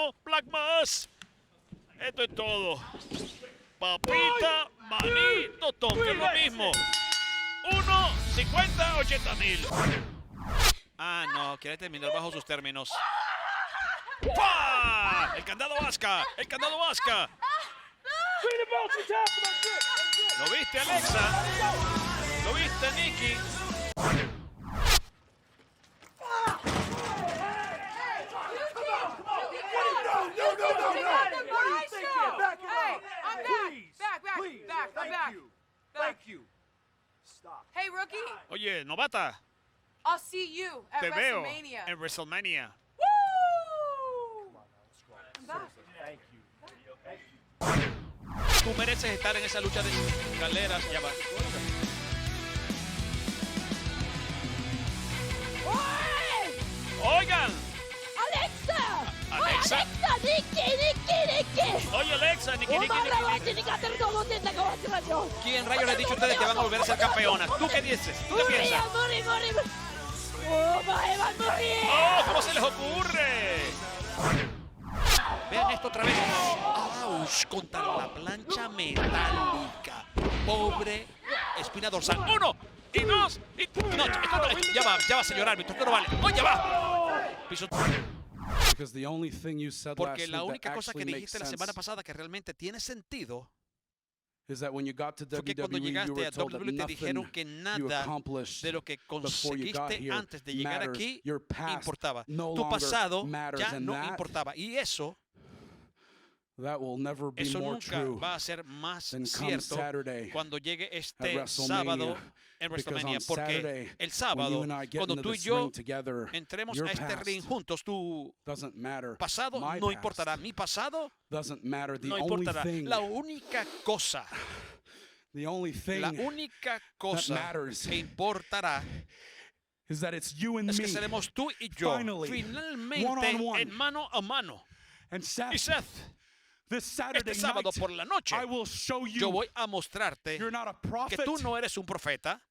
no, Black Mass. Esto es todo. Papita, maní, tostón, que es lo mismo. 1, 50, 80 mil. Ah, no, quiere terminar bajo sus términos. ¡Pah! El candado vasca, el candado vasca. ¿Lo viste, Alexa? ¿Lo viste, Nikki? Hey, rookie. Oye, novata, I'll see you at te veo WrestleMania. en WrestleMania. Woo! I'm back. Tú mereces estar en esa lucha de escaleras. Ya va. Oigan. Alexa! Alexa. Alexa! Nicky! Oye, Alexa, Nikki. ¿Quién rayos les ha dicho a ustedes que van a volver a ser campeonas? ¿Tú qué dices? ¿Tú qué piensas? ¡Oh, cómo se les ocurre! Vean esto otra vez. ¡Auch! Contra la plancha metálica. Pobre espina dorsal. 1 y 2 y... No, ya va, señor árbitro. Esto no vale. ¡Oh, ya va! Piso... Porque la única cosa que dijiste la semana pasada que realmente tiene sentido fue que cuando llegaste a WWE te dijeron que nada de lo que conseguiste antes de llegar aquí importaba. Tu pasado ya no importaba. Y eso nunca va a ser más cierto cuando llegue este sábado en WrestleMania. Porque el sábado, cuando tú y yo entremos a este ring juntos, tu pasado no importará. Mi pasado no importará. La única cosa que importará es que seremos tú y yo finalmente en mano a mano. Y Seth, este sábado por la noche, yo voy a mostrarte que tú no eres un profeta.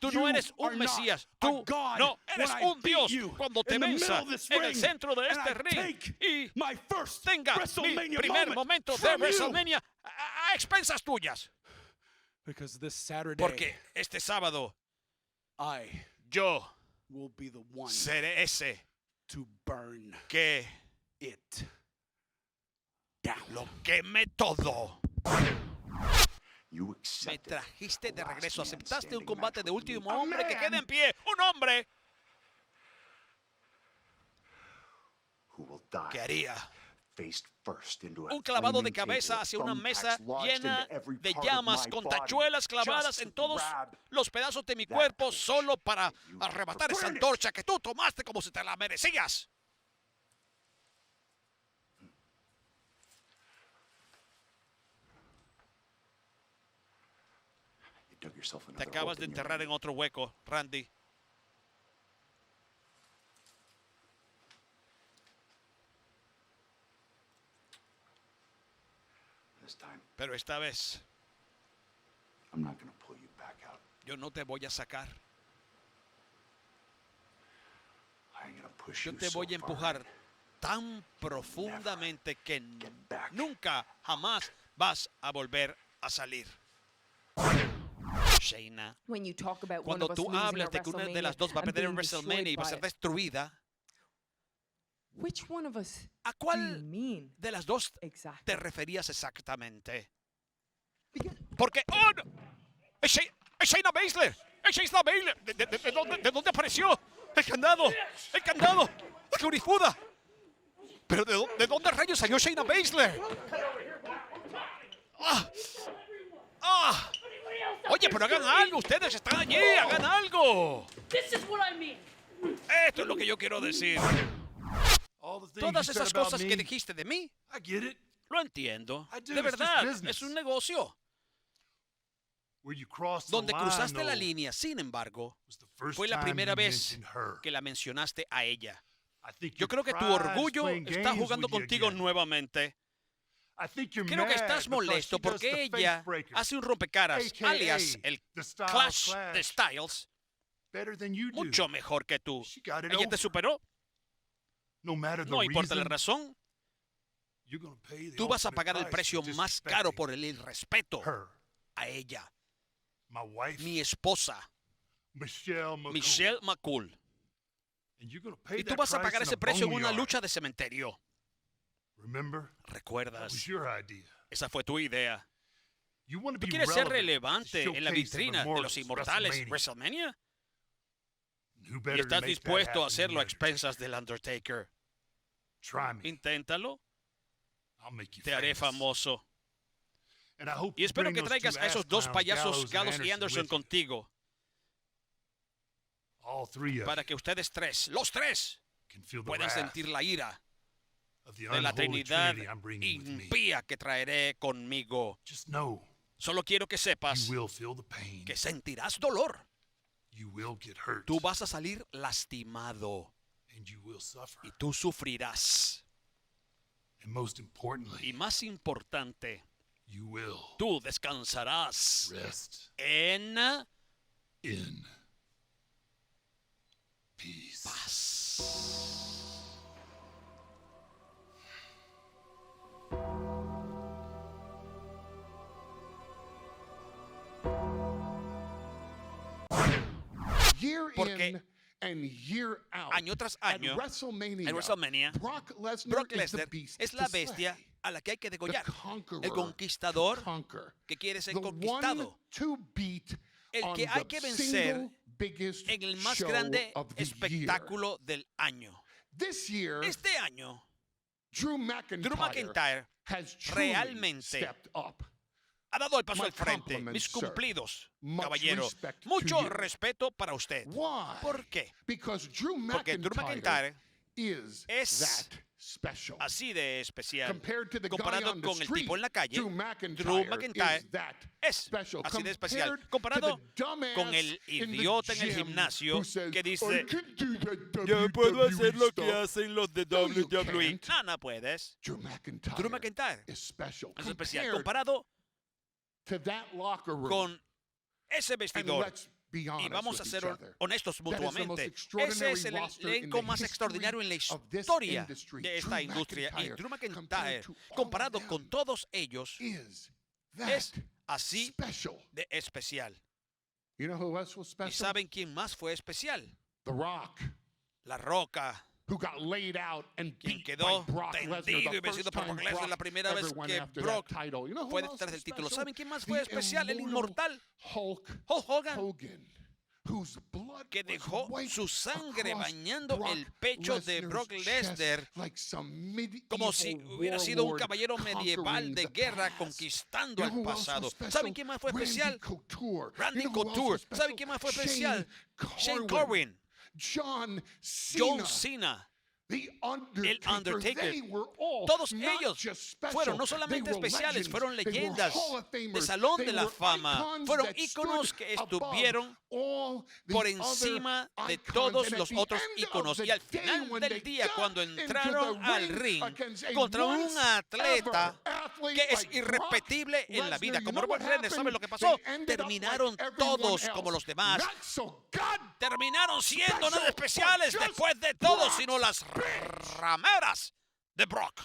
Tú no eres un Mesías. Tú no eres un Dios. Cuando te venza en el centro de este ring y tenga mi primer momento de WrestleMania a expensas tuyas. Porque este sábado yo seré ese que lo queme todo. Me trajiste de regreso. Aceptaste un combate de último hombre que quede en pie. Un hombre que haría un clavado de cabeza hacia una mesa llena de llamas con tachuelas clavadas en todos los pedazos de mi cuerpo solo para arrebatar esa antorcha que tú tomaste como si te la merecías. Te acabas de enterrar en otro hueco, Randy. Pero esta vez yo no te voy a sacar. Yo te voy a empujar tan profundamente que nunca, jamás vas a volver a salir. Shayna, cuando tú hablas de que una de las dos va a perder en WrestleMania y va a ser destruida, ¿a cuál de las dos te referías exactamente? Porque, ¡oh, no! ¡Es Shayna Baszler! ¡Es Shayna Baszler! ¿De dónde apareció? ¡El candado! ¡El candado! ¡La Glorifuda! ¿Pero de dónde rayos salió Shayna Baszler? ¡Ah! ¡Ah! Oye, pero hagan algo, ustedes están allí, hagan algo. Esto es lo que yo quiero decir. Todas esas cosas que dijiste de mí, lo entiendo. De verdad, es un negocio. Donde cruzaste la línea, sin embargo, fue la primera vez que la mencionaste a ella. Yo creo que tu orgullo está jugando contigo nuevamente. Creo que estás molesto porque ella hace un rompecaras, alias el Clash de Styles, mucho mejor que tú. ¿Ella te superó? No importa la razón, tú vas a pagar el precio más caro por el irrespeto a ella, mi esposa, Michelle McCool. Y tú vas a pagar ese precio en una lucha de cementerio. ¿Recuerdas? Esa fue tu idea. ¿Tú quieres ser relevante en la vitrina de los inmortales WrestleMania? ¿Y estás dispuesto a hacerlo a expensas del Undertaker? Inténtalo. Te haré famoso. Y espero que traigas a esos dos payasos, Gallows y Anderson, contigo. Para que ustedes tres, los tres, puedan sentir la ira de la Trinidad impía que traeré conmigo. Solo quiero que sepas que sentirás dolor. Tú vas a salir lastimado y tú sufrirás. Y más importante, tú descansarás en paz. Porque año tras año, en WrestleMania, Brock Lesnar es la bestia a la que hay que degollar. El conquistador que quiere ser conquistado. El que hay que vencer en el más grande espectáculo del año. Este año, Drew McIntyre realmente ha dado el paso al frente. Mis cumplidos, caballero. Mucho respeto para usted. ¿Por qué? Porque Drew McIntyre es así de especial. Comparado con el tipo en la calle, Drew McIntyre es así de especial. Comparado con el idiota en el gimnasio que dice, yo puedo hacer lo que hacen los de WWE. No puedes. Drew McIntyre es especial. Comparado con ese vestidor. Y vamos a ser honestos mutuamente. Ese es el elenco más extraordinario en la historia de esta industria. Y Drew McIntyre, comparado con todos ellos, es así de especial. ¿Y saben quién más fue especial? La Roca. Quien quedó tendido y vencido por Brock Lesnar la primera vez que Brock fue detrás del título. ¿Saben quién más fue especial? El inmortal Hulk Hogan, que dejó su sangre bañando el pecho de Brock Lesnar como si hubiera sido un caballero medieval de guerra conquistando al pasado. ¿Saben quién más fue especial? Randy Couture. ¿Saben quién más fue especial? Shane Corwin. John Cena, el Undertaker. Todos ellos fueron no solamente especiales, fueron leyendas de Salón de la Fama. Fueron íconos que estuvieron por encima de todos los otros íconos. Y al final del día, cuando entraron al ring contra un atleta que es irrepetible en la vida, como Brock Lesnar, ¿saben lo que pasó? Terminaron todos como los demás. Terminaron siendo nada especiales después de todo, sino las rameras de Brock.